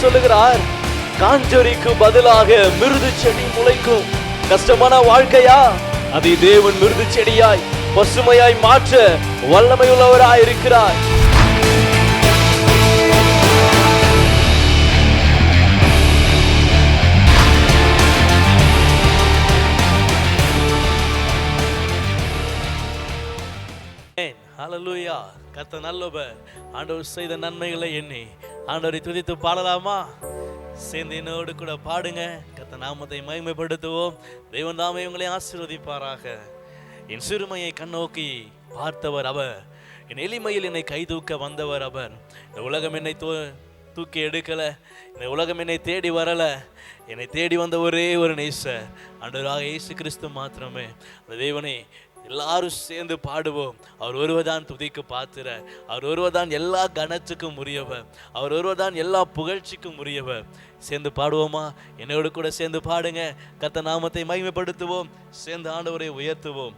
சொல்லுகிறார், காஞ்சொரிக்கு பதிலாக மிருது செடி முளைக்கும். கஷ்டமான வாழ்க்கையா? அதை தேவன் மிருது செடியாய் பசுமையாய் மாற்ற வல்லமையுள்ளவராய் இருக்கிறார். ஹல்லேலூயா. கர்த்தர் நல்லவர். ஆண்டவர் செய்த நன்மைகளை எண்ணி ஆண்டவரை துதித்து பாடலாமா? சேர்ந்து என்னோடு கூட பாடுங்க. கர்த்தர் நாமத்தை மகிமைப்படுத்துவோம். தேவன் தாமே உங்களை ஆசீர்வதிப்பாராக. என் சிறுமையை கண்ணோக்கி பார்த்தவர் அவர், என் எளிமையில் என்னை கைதூக்க வந்தவர் அவர். இந்த உலகம் என்னை தூக்கி எடுக்கல, இந்த உலகம் என்னை தேடி வரல, என்னை தேடி வந்த ஒரே ஒரு நேசர் ஆண்டவராக இயேசு கிறிஸ்து மாத்திரமே. அந்த தேவனை எல்லாரும் சேர்ந்து பாடுவோம். அவர் ஒருவர்தான் துதிக்கு பாத்திரர், அவர் ஒருவர்தான் எல்லா கனத்துக்கும் உரியவர், அவர் ஒருவர்தான் எல்லா புகழ்ச்சிக்கும் உரியவர். சேர்ந்து பாடுவோமா? என்னோடு கூட சேர்ந்து பாடுங்க. கர்த்தர் நாமத்தை மகிமைப்படுத்துவோம், சேர்ந்து ஆண்டவரை உயர்த்துவோம்.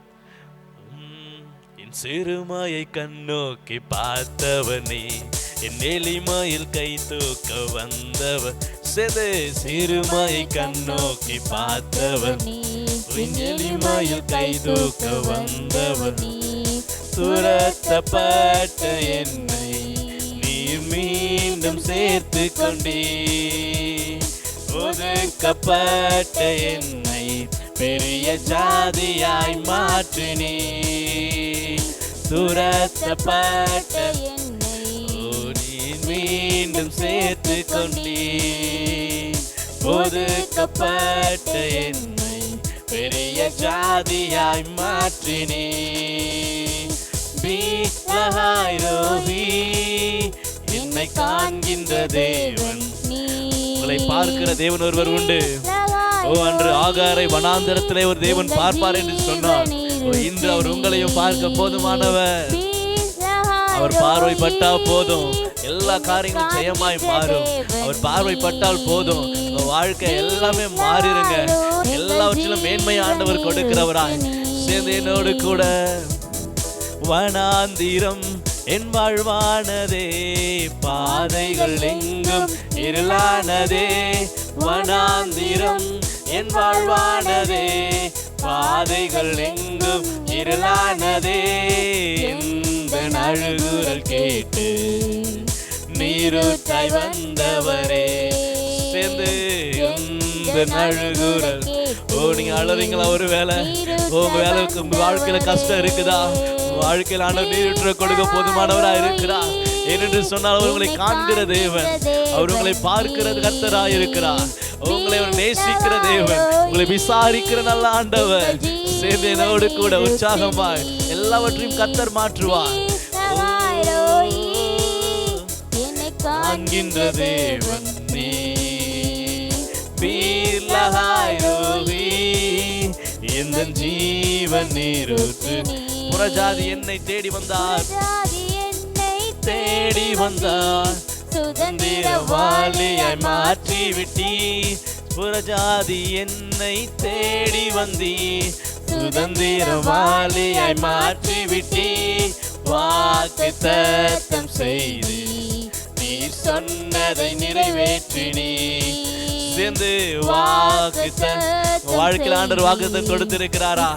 என் சிறுமையை கண்ணோக்கி பார்த்தவனே, என் எளிமையில் கை தூக்க வந்தவர். சேர்ந்து சிறுமையை கண்ணோக்கி பார்த்தவர், என் எளிமையில் கை தூக்க வந்தவர். துரத்தப்பட்ட என்னை நீர் மீண்டும் சேர்த்து கொண்டே, ஒதுக்கப்பட்ட என்னை பெரிய ஜாதியாய் மாற்றினே. துரத்தப்பட்ட என்னை நீர் மீண்டும் சேர்த்து கொண்டே, ஒதுக்கப்பட்ட என்னை பெரிய ஜாதியாய் மாற்றினே. என்னை காண்கின்ற தேவன், உங்களை பார்க்கிற தேவன் ஒருவர் உண்டு. அன்று ஆகாரை வனாந்தரத்திலே ஒரு தேவன் பார்ப்பார் என்று சொன்னார். இன்று அவர் உங்களையும் பார்க்க போதுமானவர். அவர் பார்வைப்பட்டா போதும், எல்லா காரியங்களும் ஜெயமாய் மாறும். அவர் பார்வைப்பட்டால் போதும், வாழ்க்கை எல்லாமே மாறிடுங்க. எல்லாவற்றிலும் மேன்மை ஆண்டவர் கொடுக்கிறவராய். சேர்ந்து என்னோடு கூட வனாந்திரம் என் வாழ்வானதே, பாதைகள் எங்கும் இருளானதே. வனாந்திரம் என் வாழ்வானதே, பாதைகள் எங்கும் இருளானதே. இந்த அழுகுரல் கேட்டு நீரூற்றாய் வந்தவரே. சேர்ந்து இந்த அழுகுரல். நீங்க அழறீங்களா? ஒரு வேலை உங்க வேலைக்கு வாழ்க்கையில கஷ்டம் இருக்குதா? வாழ்க்கையில் ஆண்டவர் நீரூற்ற கொடுக்க போதுமானவரா இருக்கிறார். ஏனென்று சொன்னால் அவர் உங்களை காண்கிற தேவன், அவர் உங்களை பார்க்கிறது கர்த்தராய் இருக்கிறார். உங்களை அவர் நேசிக்கிற தேவன், உங்களை விசாரிக்கிற நல்ல ஆண்டவர். சேர்ந்து என்னோடு கூட உற்சாகமாய் எல்லாவற்றையும் கர்த்தர் மாற்றுவார். காண்கின்ற தேவன் நீ எந்த ஜீவன் நீரூற்று. புறஜாதி என்னை தேடி வந்தார், தேடி வந்தார். சுதந்திரவாளியாய் மாற்றி விட்டீர். புறஜாதி என்னை தேடி வந்தீர், சுதந்திரவாளியாய் மாற்றி விட்டீர். வாக்குத்தத்தம் செய்து நீர் சொன்னதை நிறைவேற்றினீர். சேர்ந்து வாழ்க்கையில் ஆண்டவர் வாக்குத்தத்தம் கொடுத்திருக்கிறாரா?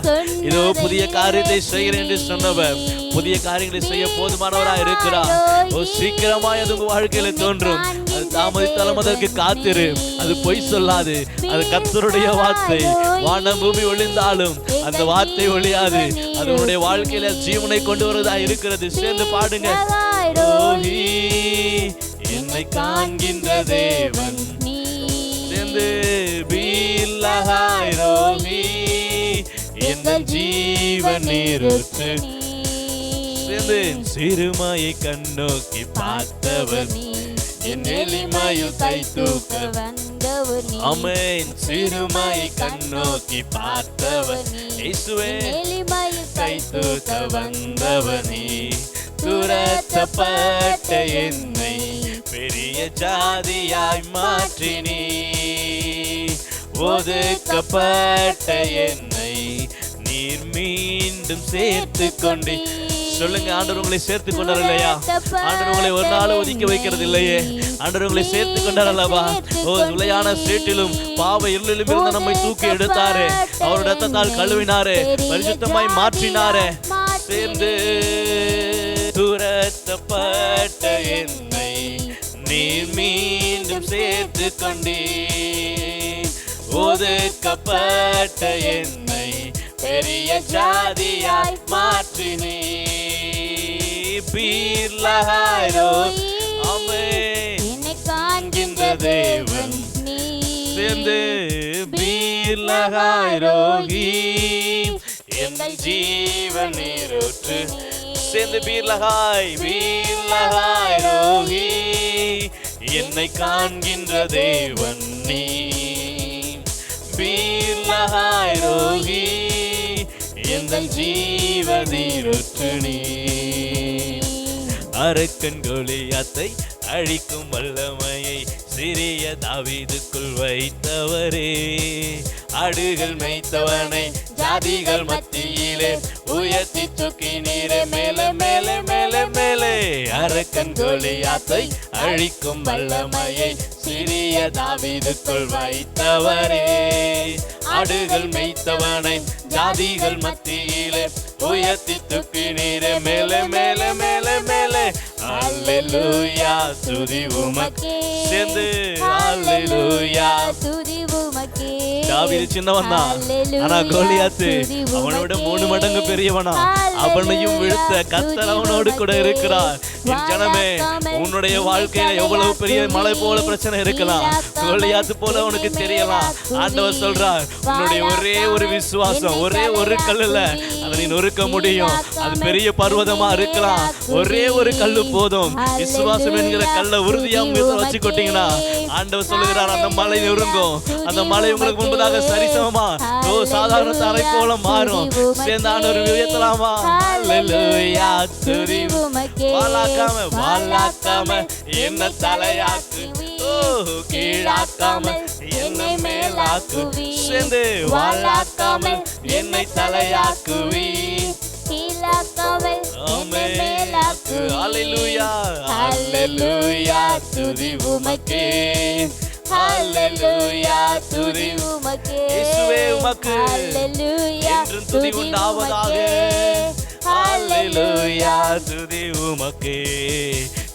இதோ புதிய காரியத்தை செய்கிறேன் என்று சொன்னவர் புதிய காரியங்களை செய்ய போதுமானவராக இருக்கிறார். சீக்கிரமாய் அது உங்க வாழ்க்கையில தோன்றும். அது தாமதித்தாலும் அதற்கு காத்திரு. அது பொய் சொல்லாது. அது கர்த்தருடைய வார்த்தை. வானம் பூமி ஒளிந்தாலும் அந்த வார்த்தை ஒளியாது. அது உன்னுடைய வாழ்க்கையில ஜீவனை கொண்டு வருவதா இருக்கிறது. சேர்ந்து பாடுங்க. என்னை காண்கின்ற தேவன். சேர்ந்து எந்த ஜீவன் நீரூற்று. சேர்ந்து சிறுமையை கண்ணோக்கி பார்த்தவர், என் எளிமையில் கை தூக்க வந்தவர். ஆமென். சிறுமையை கண்ணோக்கி பார்த்தவர் இயேசுவே, கை தூக்க வந்தவனே. துரத்தப்பட்ட என்னை பெரிய ஜாதியாய் மாற்றினீ. ஒதுக்கப்பட்ட என்னை நீர் மீண்டும் சேர்த்து கொண்டே. சொல்லுங்க, ஆண்டவர் உங்களை சேர்த்து கொண்டார் இல்லையா? ஆண்டவர் உங்களை ஒரு நாள் ஒதுக்கி வைக்கிறது இல்லையே. ஆண்டவர் உங்களை சேர்த்து கொண்டார் அல்லவா? துளையான சேற்றிலும் பாவ இருளிலும் இருந்து நம்மை தூக்கி எடுத்தாரே, அவர் ரத்தத்தால் கழுவினாரே, பரிசுத்தமாய் மாற்றினாரே. சேர்ந்து துரத்தப்பட்ட என்னை நீர் மீண்டும் சேர்த்து கொண்டே, ஒதுக்கப்பட்ட என்னை பெரிய ஜாதியாய் மாற்றினே. பீர்லஹாயோ என்னை காண்கின்ற தேவன் சேர்ந்து பீர்லஹாயோகி எங்கள் ஜீவன் நீரூற்று. சேர்ந்து பீர்லஹாயோகி என்னை காண்கின்ற தேவன் நீ. பீர்லஹாயோகி எங்கள் ஜீவனீரூற்று நீ. அரக்கன் கோலியாத்தை அழிக்கும் வல்லமையை சிறிய தாவீதுக்குள் வைத்தவரே, ஆடுகள் மேய்த்தவனை ஜாதிகள் மத்தியிலே உயர்த்தி தூக்கி நீரே மேலே மேலே மேலே மேலே. அரக்கன் கோலியாத்தை அழிக்கும் வல்லமையை சிறிய தாவீதுக்குள் வைத்தவரே, ஆடுகள் மேய்த்தவனை ஜாதிகள் மத்தியிலே உயர்த்தி தூக்கி நீரே மேலே மேலே மேலே மேலே. அல்லேலூயா துதி உமக்கே. சேர்ந்து அல்லேலூயா துதி உமக்கே. தாவீது சின்னவன் தான், ஆனா கோலியாத்து அவனோட 3 மடங்கு பெரியவனா. அவனையும் வீழ்த்த கர்த்தர் அவனோடு கூட இருக்கிறார். என் ஜனமே, உன்னுடைய வாழ்க்கையில எவ்வளவு பெரிய மலை போல பிரச்சனை இருக்கலாம், கோலியாத்து போல உனக்கு தெரியலாம். ஆண்டவர் சொல்றார், உன்னுடைய ஒரே ஒரு விசுவாசம், ஒரே ஒரு கல்லுல அதை நீ நொறுக்க முடியும். அது பெரிய பர்வதமா இருக்கலாம், ஒரே ஒரு கல்லு போதும். விசுவாசம் என்கிற கல்லை உறுதியா வச்சு கொட்டீங்கன்னா ஆண்டவர் சொல்லுகிறார், அந்த மலை நொறுங்கும். அந்த மலை உங்களுக்கு முன்பதாக சரிசமமா சாதாரண தரை போல மாறும். சேர்ந்து ஆண்டவர் உயர்த்தலாமா? அல்லேலூயா துதி உமக்கே. வாலாக்காம வாலாக்காம என்ன தலையாக்கு, கீழாக்காம என்னை மேலாக்குவி. சேர்ந்து வாலாக்காம என்னை தலையாக்குவி, அல்லேலூயா அல்லேலூயா துதி உமக்கே. அல்லேலூயா துதி உமக்கே. இயேசுவே உமக்கு என்றும் துதி உண்டாவதாக. அல்லேலூயா துதி உமக்கே.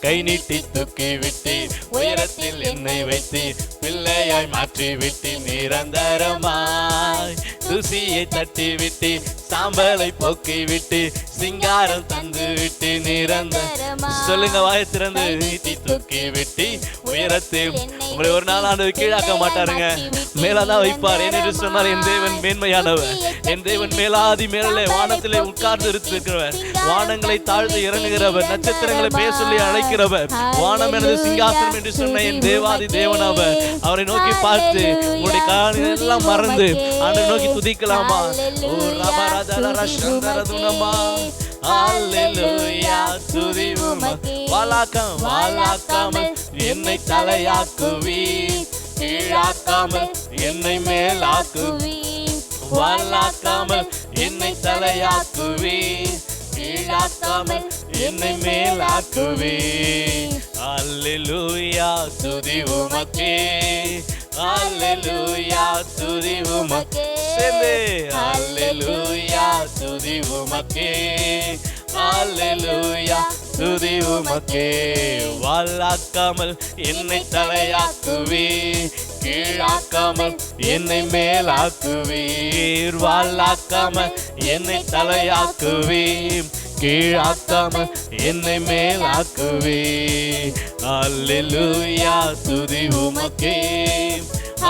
கை நீட்டி தூக்கி விட்டு உயரத்தில் என்னை வைத்து பிள்ளையாய் மாற்றி விட்டு நிரந்தரமாய் துசியை தட்டி விட்டு சாம்பலை போக்கி விட்டு சிங்காரம் தந்து விட்டு நிரந்தரமாய். சொல்லுங்க, வாயை திறந்து. நீட்டி தூக்கி விட்டு உயரத்தில் உங்களை ஒரு நாள் ஆண்டு கீழாக்க மாட்டாருங்க, மேலாதான் வைப்பார். ஏனென்று சொன்னால் என் தேவன் மேன்மையானவர். என் தேவன் மேலாதி மேலே வானத்திலே உட்கார்ந்து இருக்கிறவர், வானங்களை தாழ்ந்து இறங்குகிறவர், நட்சத்திரங்களை பேர் சொல்லி அழைக்கிறவர். வானம் எனது சிங்காசனம் என்று சொன்ன என் தேவாதி தேவன் அவர். அவரை நோக்கி பார்த்து உங்களுடைய காரியங்கள் எல்லாம் மறந்து ஆண்டவரை நோக்கி துதிக்கலாமா? ஓ ரபா ராஜா ரஷந்தரதுனமா. அல்லேலூயா துதி உமக்கே. வாலாக்காம வாலாக்காமல் என்னை தலையாக்குவி, கீழாக்காமல் என்னை மேலாக்குவி. வாலாக்காமல் என்னை தலையாக்குவி, கீழாக்காமல் என்னை மேலாக்குவி. அல்லேலூயா துதி உமக்கே. அல்லேலூயா துதி உமக்கே. சேர்ந்து அல்லேலூயா துதி உமக்கே. அல்லேலூயா துதி உமக்கே. வாலாக்காமல் என்னை தலையாக்குவி, கீழாக்காமல் என்னை மேலாக்குவீர். வாலாக்காமல் என்னை தலையாக்குவி, கீழாக்காமல் என்னை மேலாக்குவீர். அல்லேலூயா துதி உமக்கே.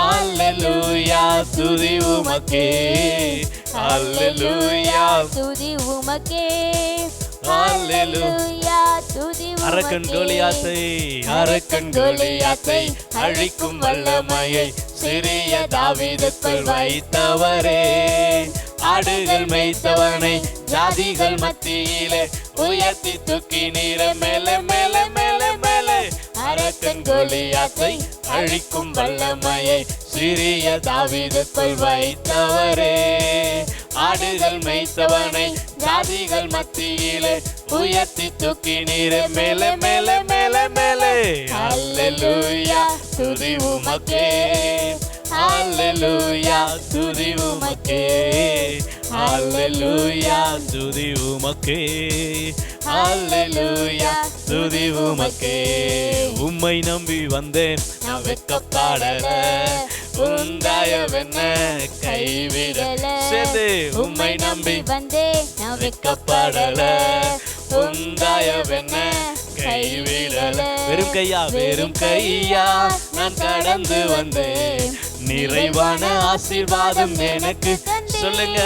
அல்லேலூயா துதி உமக்கே. அல்லேலூயா துதி உமக்கே. அல்லேலூயா துதி உமக்கே. அரக்கன் கோலியாத்தை அழிக்கும் வல்லமையை சிறிய தாவீதுக்குள் வைத்தவரே, ஆடுகள் மேய்த்தவனை ஜாதிகள் மத்தியிலே உயர்த்தி தூக்கி நீர மேலே மேலே மேலே மேலே. அரக்கன் கோலியாத்தை அழிக்கும் வல்லமையை சிறிய தாவீதுக்குள் வைத்தவரே, ஆடுகள் மேய்த்தவனை ஜாதிகள் மத்தியிலே உயர்த்தி தூக்கி நீரே மேலே மேலே மேலே மேலே. ஹல்லேலூயா துதி உமக்கே, ஹல்லேலூயா துதி உமக்கே, ஹல்லேலூயா துதி உமக்கே, ஹல்லேலூயா துதி உமக்கே. உம்மை நம்பி வந்தேன் நான் வெட்கப்படல, உந்தாயவென்ன கைவிடல. சேர்ந்து உம்மை நம்பி வந்தேன் நான் வெட்கப்படல, உந்தாயவென்ன கைவிடல. வெறும் கையா வெறும் கையா நான் கடந்து வந்தேன், நிறைவான ஆசீர்வாதம் எனக்கு. சொல்லுங்க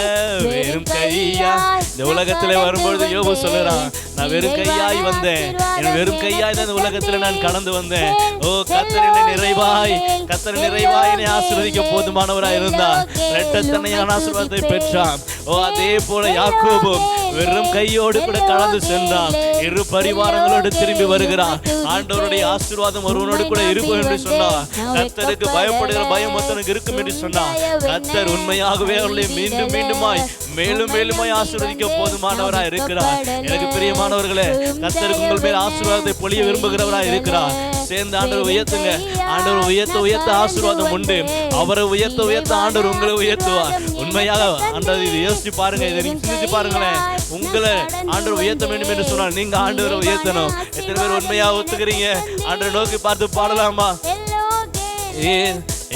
வெறும் கையா. இந்த உலகத்திலே வரும்பொழுது யோபு சொல்லுறான், நான் வெறும் கையாய் வந்தேன், என் வெறும் கையாய் தான் இந்த உலகத்துல நான் கடந்து வந்தேன். ஓ கர்த்தர் என்னை நிறைவாய், கர்த்தர் நிறைவாய் என்னை ஆசீர்வதிக்க போதுமானவராய் இருந்தார். இரட்டத்தனையான ஆசீர்வாதத்தை பெற்றான். ஓ அதே போல யாக்கோபும் வெறும் கையோடு கூட கடந்து சென்றான், இரு பரிவாரங்களோடு திரும்பி வருகிறான். ஆண்டவருடைய ஆசீர்வாதம் ஒருவனோடு கூட இருக்கும் என்று சொன்னார். கர்த்தருக்கு பயப்படுகிற பயம் ஒருத்தனுக்கு இருக்கும் என்று சொன்னார். கர்த்தர் உண்மையாகவே அவர்களை மீண்டும் மீண்டுமாய் மேலும் மேலுமாய் ஆசீர்வதிக்க போதுமானவராய் இருக்கிறார். எனக்கு பிரியமானவர்களே, கர்த்தருக்கு உங்கள் மேல் ஆசீர்வாதத்தை பொழிய விரும்புகிறவராய் இருக்கிறார். சேர்ந்து ஆண்டவர் உயர்த்துங்க. ஆண்டவர் உயர்த்த உயர்த்த ஆசீர்வாதம் உண்டு. அவரை உயர்த்த உயர்த்த ஆண்டவர் உங்களை உயர்த்துவார். உண்மையாக ஆண்டவர் இதை யோசிச்சு பாருங்க, இதை நீங்க சிந்திச்சு பாருங்களேன். உங்களை ஆண்டவர் உயர்த்த வேண்டும் என்று சொன்னால் நீங்க ஆண்டவரை உயர்த்தணும். எத்தனை பேர் உண்மையா ஒத்துக்கிறீங்க? ஆண்டவரை நோக்கி பார்த்து பாடலாமா?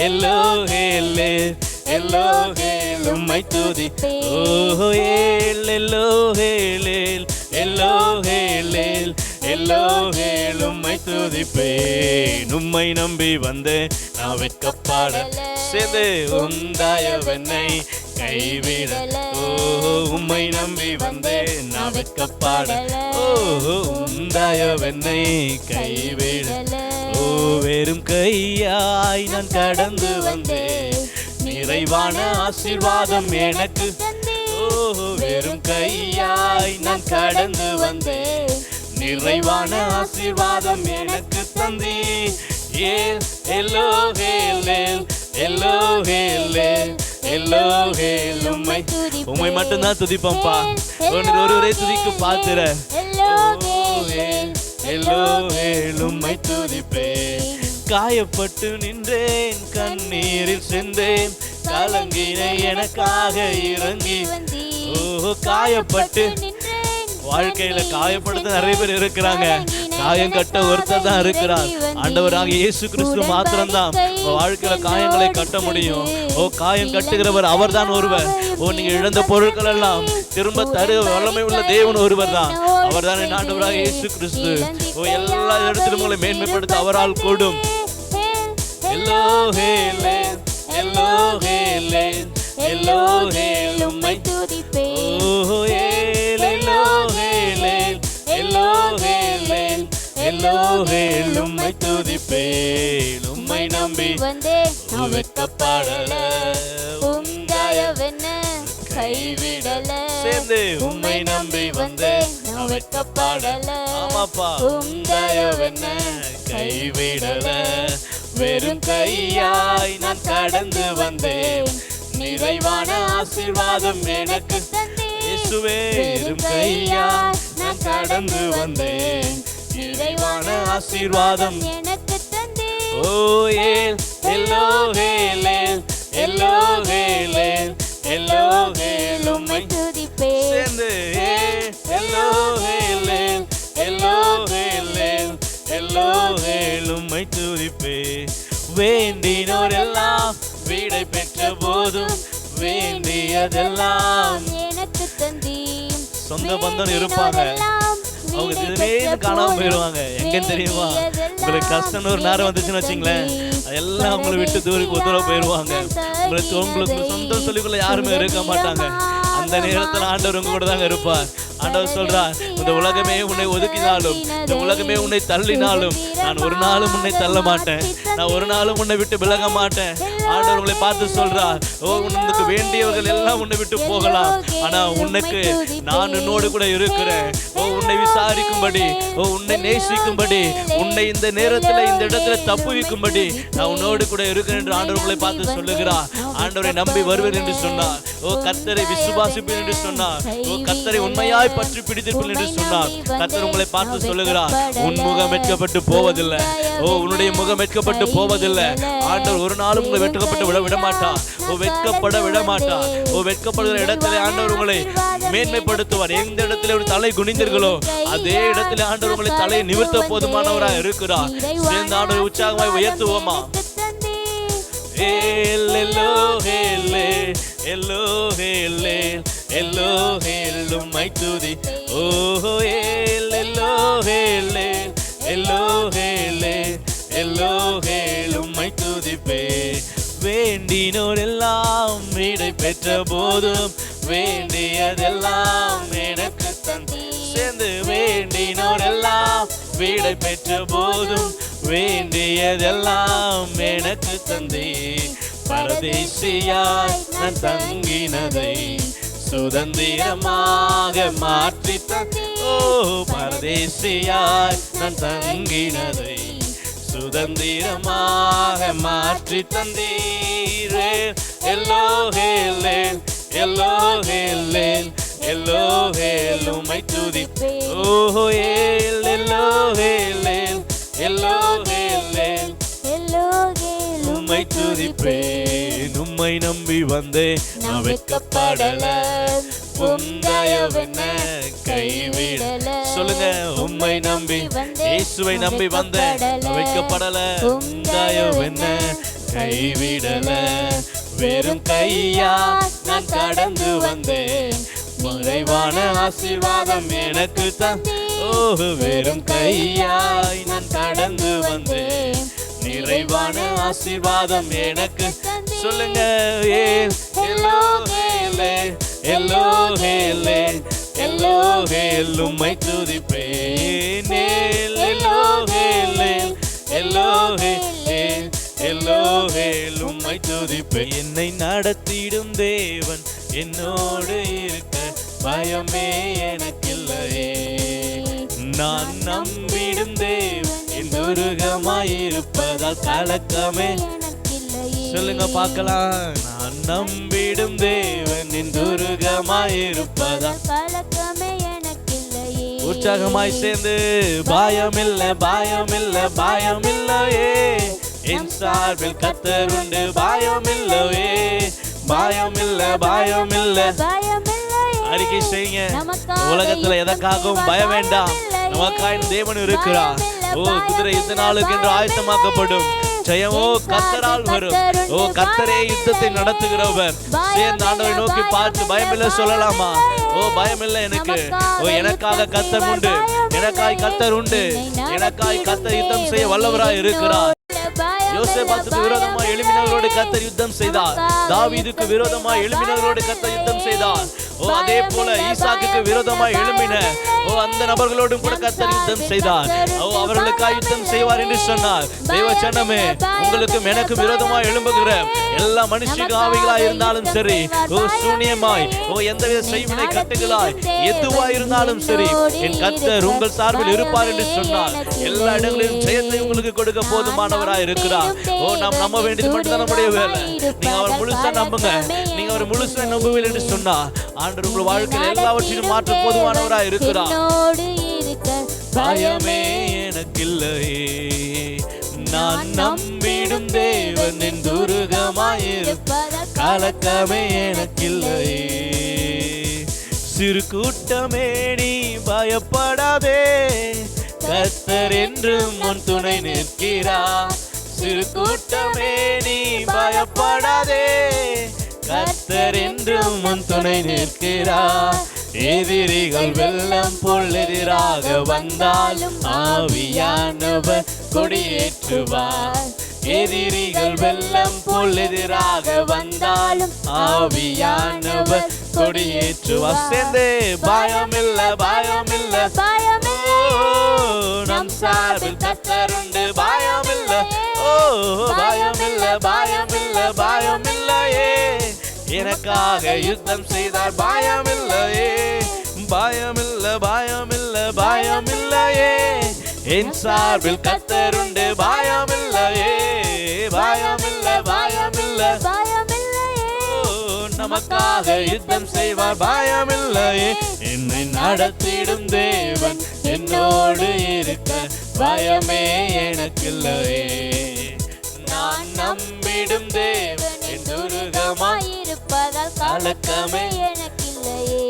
எல்லோஹேலே எல்லோஹேல் உம்மை துதிப்பே, ஓஹேல் எல்லோஹேலேல் எல்லோஹேலேல் எல்லோஹேல் உம்மை துதிப்பேன். உம்மை நம்பி வந்தேன் நான் வெட்கப்படல, சேர்ந்து உந்தாயவென்னை கைவிடல. ஓ உம்மை நம்பி வந்தேன் நான் வெட்கப்படல, ஓ உந்தாயவென்னை கைவிடல. ஓ வெறும் கையாய் நான் கடந்து வந்தேன், நிறைவான ஆசீர்வாதம் எனக்கு. ஓ வெறும் கையாய் நான் கடந்து வந்தேன், நிறைவான ஆசீர்வாதம் எனக்கு தந்தி. எல்லோஹேலேல் எல்லோஹேலேல் எல்லோஹேல் உம்மை உம்மை மட்டும்தான் துதிப்போம்ப்பா. ஒருவரே துதிக்கு பாத்துற. எல்லோஹேல் உம்மை துதிப்பேன். காயப்பட்டு நின்றேன், கண்ணீரில் சென்றேன், கலங்கின எனக்காக இறங்கி. ஓ காயப்பட்டு வாழ்க்கையில காயப்படுத்த நிறைய பேர் இருக்கிறாங்க. காயம் கட்ட ஒருத்தர் தான் இருக்கிறார். ஆண்டவராக இயேசு கிறிஸ்து மாத்திரம்தான் வாழ்க்கையில காயங்களை கட்ட முடியும். ஓ காயம் கட்டுகிறவர் அவர் தான் ஒருவர். ஓ நீங்க இழந்த பொருட்கள் எல்லாம் திரும்ப தரு வல்லமை உள்ள தேவன் ஒருவர் தான். அவர் தான் ஆண்டவராக இயேசு கிறிஸ்து. ஓ எல்லா இடத்திலும் உங்களை மேன்மைப்படுத்த அவரால் கூடும். எல்லோஹேலே எல்லோஹேலே எல்லோஹேல் உம்மை துதிப்பேன். ஓ எல்லோஹேலேல் எல்லோஹேலேல் எல்லோஹேல் உம்மை துதிப்பேன். உம்மை நம்பி வந்தேன் நான் வெட்கப்படல, உந்தாயவென்ன கைவிடல. சேர்ந்து உம்மை நம்பி வந்தேன் நான் வெட்கப்படல, ஆமாப்பா உந்தாயவென்ன கைவிடல. வெறும் கையாய் நான் கடந்து வந்தேன், நிறைவான ஆசீர்வாதம் எனக்கு. இயேசுவே வெறும் கையாய் நான் கடந்து வந்தேன், நிறைவான ஆசீர்வாதம் எனக்கு தந்தே. ஓ எல்லோஹேலேல் எல்லோஹேலேல் எல்லோஹேல் உம்மை துதிப்பேன். சேர்ந்து எல்லோஹேலேல் எல்லோஹேலேல் எல்லோஹேல் உம்மை துதிப்பேன். வேண்டினோரெல்லாம் வீடை பெற்ற போதும் வேண்டியதெல்லாம் எனக்கு தந்தீம். சொந்த பந்தம் இருப்பாங்க, அவங்க திடீர்னு காணாம போயிடுவாங்க. எங்கன்னு தெரியுமா? உங்களுக்கு கஷ்டம் ஒரு நேரம் வந்துச்சுன்னு வச்சுங்களேன், எல்லாம் உங்களை விட்டு தூரம் போயிடுவாங்க. உங்களுக்கு சொந்தம் சொல்லிக்குள்ள யாருமே இருக்க மாட்டாங்க. அந்த நேரத்தில் ஆண்டவர் உங்க கூட தாங்க இருப்பார். ஆண்டவர் சொல்றார், இந்த உலகமே உன்னை ஒதுக்கினாலும், இந்த உலகமே உன்னை தள்ளினாலும், நான் ஒரு நாளும் உன்னை தள்ள மாட்டேன், நான் ஒரு நாளும் உன்னை விட்டு விலக மாட்டேன். ஆண்டவர் உங்களை பார்த்து சொல்றார், ஓ உனக்கு வேண்டியவர்கள் எல்லாம் உன்னை விட்டு போகலாம், ஆனா உனக்கு நான் உன்னோடு கூட இருக்கிறேன். உன்னை விசாரிக்கும்படி, உன்னை நேசிக்கும்படி, உன்னை இந்த நேரத்தில் இந்த இடத்துல தப்புவிக்கும்படி நான் உன்னோடு கூட இருக்கிறேன் என்று ஆண்டவர் உங்களை பார்த்து சொல்லுகிறார். ஆண்டவரை நம்பி வருவேன் என்று சொன்னார். கர்த்தரை விசுவாசிப்பேன் என்று சொன்னார். கர்த்தரை உண்மையாய் பற்றி பிடித்திருப்பேன் என்று சொன்னார். கர்த்தர் உங்களை பார்த்து சொல்லுகிறார், உன் முகம் வெட்கப்பட்டு போவதில்லை. உன்னுடைய முகம் வெட்கப்பட்டு போவதில்லை. ஆண்டவர் ஒரு நாளும் உங்களை வெட்கப்பட்டு விடமாட்டார். வெட்கப்பட விடமாட்டார். வெட்கப்படுகிற இடத்துல ஆண்டவர் உங்களை மேன்மைப்படுத்துவார். எந்த இடத்துல ஒரு தலை குனிந்தீர்களோ அதே இடத்துல ஆண்டவர் உங்களை தலையை நிமிர்த்த போதுமானவராக இருக்கிறார். சேர்ந்து ஆண்டவரை உற்சாகமாய் உயர்த்துவோமா? உம்மை துதி. உம்மை துதிப்பே. வேண்டினோர் எல்லாம் வீடை பெற்ற போதும் வேண்டியதெல்லாம் எனக்கு தந்து. சேர்ந்து வேண்டினோர் எல்லாம் வீடை பெற்ற போதும் வேண்டியதெல்லாம் எனக்கு தந்தே. பரதேசியாய் நான் தங்கினதை சுதந்திரமாக மாற்றி தந்தே. பரதேசியாய் நான் தங்கினதை சுதந்திரமாக மாற்றி தந்தீரே. எல்லோஹேலே எல்லோஹேலேல் எல்லோஹேல் உம்மை துதிப்பே. எல்லோஹேலேல் எல்லோஹேலேல் உம்மை துதிப்பேன். உம்மை நம்பி வந்தேன் நான் வெட்கப்படல. உந்தயவென்ன கைவிடல. சொல்லுங்க, உம்மை நம்பி இயேசுவை நம்பி வந்தேன் வெட்கப்படல. உந்தயவென்ன கைவிடல. வெறும் கையா நான் கடந்து வந்தேன். மறைவான ஆசீர்வாதம் எனக்கு தான். வெறும் கையாய் நான் கடந்து வந்தேன். நிறைவான ஆசீர்வாதம் எனக்கு. சொல்லுங்க, எல்லோஹேலே எல்லோஹேலே எல்லோஹேல் உம்மை துதிப்பேன். எல்லோஹேலே எல்லோஹேல் எல்லோஹேல் உம்மை துதிப்பேன். என்னை நடத்திடும் தேவன் என்னோடு இருக்க பயமே எனக்கில்லையே. நான் நம்பிடும் தேவன் என் துருகமாயிருப்பதால் கலக்கமே. சொல்லுங்க பார்க்கலாம். நான் நம்பிடும் தேவன் என் துருகமாயிருப்பதால் கலக்கமே எனக்கில்லையே. உற்சாகமாய் சேர்ந்து பயமில்லை பயமில்லை பயமில்லையே. என் சார்பில் கர்த்தர் உண்டு பயமில்லையே. பயமில்லை பயமில்லை. அறிக்கை செய்யுங்க. உலகத்துல எதற்காகவும் பய வேண்டாம். நமக்காய் தேவன் இருக்கிறார். குதிரை யுத்த நாளுக்கு என்று ஆயத்தமாக்கப்படும். ஜெயமோ கர்த்தரால் வரும். கர்த்தரே யுத்தத்தை நடத்துகிறவர். சேர்ந்து ஆண்டவரை நோக்கி பார்த்து பயமில்லை சொல்லலாமா? பயமில்லை எனக்கு. எனக்காக கர்த்தர் உண்டு. எனக்காய் கர்த்தர் உண்டு. எனக்காய் கர்த்தர் யுத்தம் செய்ய வல்லவராய் இருக்கிறார். யோசேபாத்துக்கு விரோதமாய் எழும்பினவர்களோடு கர்த்தர் யுத்தம் செய்தார். தாவீதுக்கு விரோதமாய் எழும்பினவர்களோடு கர்த்தர் யுத்தம் செய்தார். அதே போல ஈசாக்குக்கு விரோதமாய் எழும்பின அந்த நபர்களோடும் கூட கர்த்தர் யுத்தம் செய்தார். அவர்களுக்காக யுத்தம் செய்வார் என்று சொன்னார். தேவ ஜனமே, உங்களுக்கும் எனக்கு விரோதமாய் எழும்புகிற எல்லா மனுஷிக ஆவிகளாய் இருந்தாலும் சரி, சூனியமாய் எந்தவித செய்வினை கட்டுகளாய் எதுவாய் இருந்தாலும் சரி, என் கர்த்தர் உங்கள் சார்பில் இருப்பார் என்று சொன்னார். எல்லா இடங்களிலும் ஜெயத்தை உங்களுக்கு கொடுக்க போதுமானவராய் இருக்கிறார். நாம் நம்ப வேண்டியது மட்டும்தான் நம்முடைய வேலை. நீங்க அவர் முழுசா நம்புங்க. நீங்க அவர் முழுசா நம்புவீர்கள் என்று சொன்னார் ஆண்டவர் உங்கள் வாழ்க்கையில் எல்லாவற்றையும் மாற்ற போதுமானவராய் இருக்கிறார். பயமே எனக்கில்லையே. நான் நம்பிடும் தேவன் என் துருகமாயிருப்பதால் கலக்கமே எனக்கில்லையே. சிறு கூட்டமே நீ பயப்படாதே. கர்த்தர் என்றும் உன் துணை நிற்கிறார். சிறு கூட்டமே நீ பயப்படாதே. கர்த்தர் என்றும் உன் துணை நிற்கிறார். எதிரிகள் வெள்ளம் போல் எதிராக வந்தாலும் ஆவியானவர் கொடியேற்றுவார். எதிரிகள் வெள்ளம் போல் எதிராக வந்தாலும் ஆவியானவர் கொடியேற்றுவார். சேர்ந்து பயமில்லை பயமில்லை நம் சார்பில் கர்த்தர் உண்டு பயமில்லை. பயமில்லை பயமில்லை பயமில்லையே. எனக்காக யுத்தம் செய்தார் பயமில்லையே. பயமில்ல பயமில்ல பயமில்லையே, என் சார்பில் கர்த்தருண்டு பயமில்லையே, பயமில்ல பயமில்ல நமக்காக யுத்தம் செய்வார் பயமில்லையே, என்னை நடத்திடும் தேவன் என்னோடு இருக்க பயமே எனக்கில்லையே, நான் நம்பிடும் தேவன் என் துருகமாயிருப்பதால் கலக்கமே எனக்கில்லையே,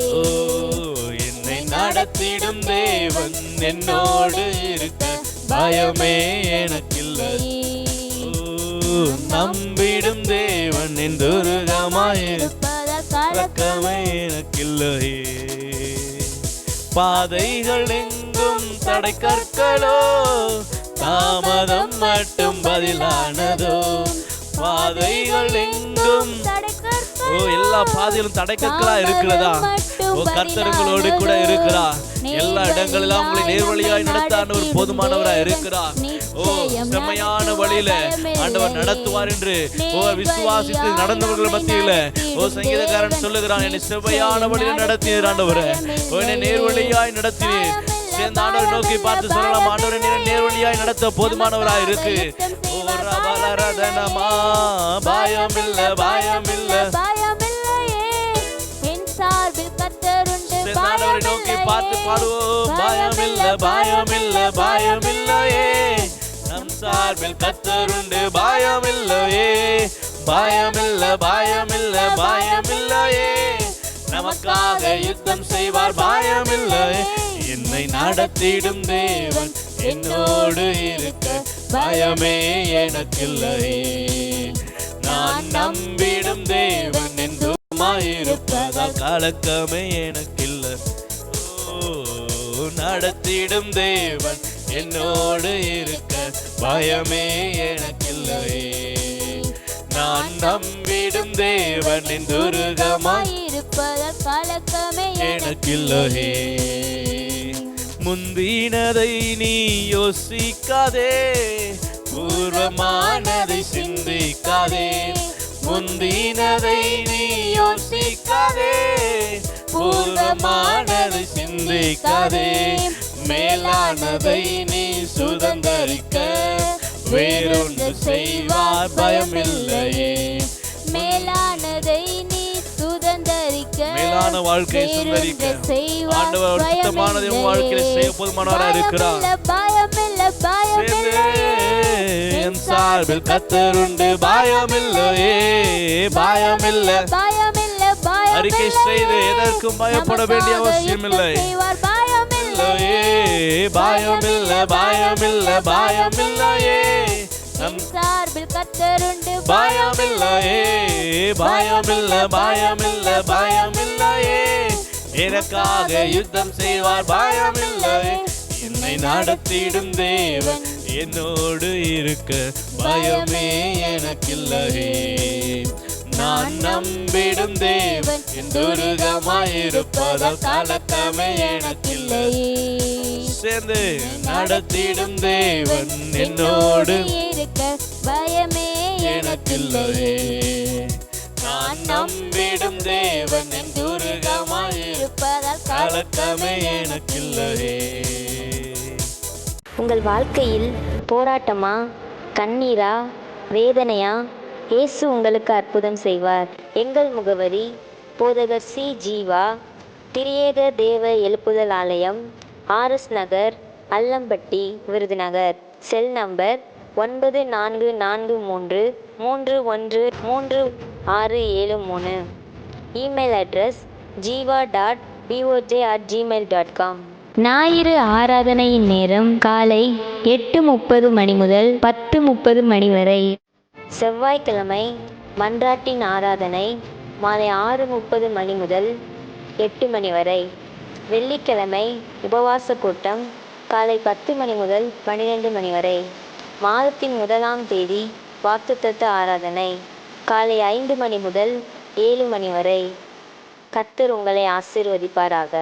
என்னை நடத்திடும் தேவன் என்னோடு இருக்க பயமே எனக்கில்லையே, நம்பிடும் தேவன் என் துருகமாயிருப்பதால் கலக்கமே எனக்கில்லையே, பாதைகள் எங்கும் தடை கற்களோ தாமதம் மட்டும் பதிலானதோ, பாதைகள் எங்கும் எல்லா பாதையிலும் தடைக்கற்களா இருக்கிறதா? கர்த்தர்களோடு கூட இருக்கிறா, எல்லா இடங்களிலும் உங்களை நேர்வழியாய் நடத்தான ஒரு போதுமானவரா இருக்கிறா. செம்மையான வழியில ஆண்டவர் நடத்துவார் என்று விசுவாசித்து நடந்தவர்கள் மத்தியில சங்கீதக்காரன் சொல்லுகிறான், என்னை செவ்வையான வழியில நடத்தினீர் ஆண்டவரே, என்னை நேர்வழியாய் நடத்தினீர். சேர்ந்த ஆண்டவரை நோக்கி பார்த்து சொல்லலாம், ஆண்டவரை நீர் நேர்வழியாய் நடத்த போதுமானவராய் இருக்கு. பயமில்ல பயமில்ல ஆண்டவரை நோக்கி பார்த்து பாடுவோம், பயமில்ல பயமில்ல பயமில்லையே, நம் சார்பில் கர்த்தருண்டு பயமில்லையே, பயமில்ல பயமில்ல பயமில்லையே, நமக்காக யுத்தம் செய்வார் பயமில்லையே, என்னை நடத்திடும் தேவன் என்னோடு இருக்க பயமே எனக்கில்லையே, நான் நம்பிடும் தேவன் என் துருகமாயிருப்பதால் கலக்கமே எனக்கில்லை, நடத்திடும் தேவன் என்னோடு இருக்க பயமே எனக்கில்லையே, நான் நம்பிடும் தேவன் என் துருகமாயிருப்பதால் கலக்கமே எனக்கில்லையே, முந்தினதை நீ யோசிக்காதே, பூர்வமானதை சிந்திக்காதே, முந்தினதை நீ யோசிக்காதே, பூர்வமானதை சிந்திக்காதே, மேலானதை நீ சுதந்தரிக்க வேறொன்று செய்வார் பயமில்லையே, மேலானதை நீ சுதந்தரிக்க மேலான வாழ்க்கையை சுதந்தரிக்க ஆண்டவர் சுத்தமானதை உன் வாழ்க்கையில செய்ய போதுமானவராக இருக்கிறார். என் சார்பில் கர்த்தருண்டு பயமில்லையே, பயமில்ல அறிக்கை செய்து எதற்கும் பயப்பட வேண்டிய அவசியம் இல்லை, பயமில்ல பயமில்ல பயமில்லையே, நம் சார்பில் கர்த்தருண்டு பயமில்லையே, பயமில்ல பயமில்ல பயமில்லையே, எனக்காக யுத்தம் செய்வார் பயமில்லையே, என்னை நடத்திடும் தேவன் என்னோடு இருக்க பயமே எனக்கில்லையே, நான் நம்பிடும் தேவன் என் துருகமாயிருப்பதால் கலக்கமே எனக்கில்லையே, சேர்ந்து நடத்திடும் தேவன் என்னோடு இருக்க பயமே எனக்கில்லையே, நான் நம்பிடும் தேவன் என் துருகமாயிருப்பதால் கலக்கமே எனக்கில்லையே. உங்கள் வாழ்க்கையில் போராட்டமா, கண்ணீரா, வேதனையா? இயேசு உங்களுக்கு அற்புதம் செய்வார். எங்கள் முகவரி: போதகர் சி. ஜீவா, திரியேக தேவ எழுப்புதல் ஆலயம், RS Nagar, Allampatti, Virudhunagar. Cell number 9433313673. Email address jiva.boj@gmail.com. ஞாயிறு ஆராதனையின் நேரம் காலை 8:30 மணி முதல் 10:30 மணி வரை. செவ்வாய்க்கிழமை மன்றாட்டின் ஆராதனை மாலை 6:30 மணி முதல் 8 மணி வரை. வெள்ளிக்கிழமை உபவாச கூட்டம் காலை 10 மணி முதல் 12 மணி வரை. மாதத்தின் 1ஆம் தேதி வாக்குத்தத்த ஆராதனை காலை 5 மணி முதல் 7 மணி வரை. கர்த்தர் உங்களை ஆசீர்வதிப்பாராக.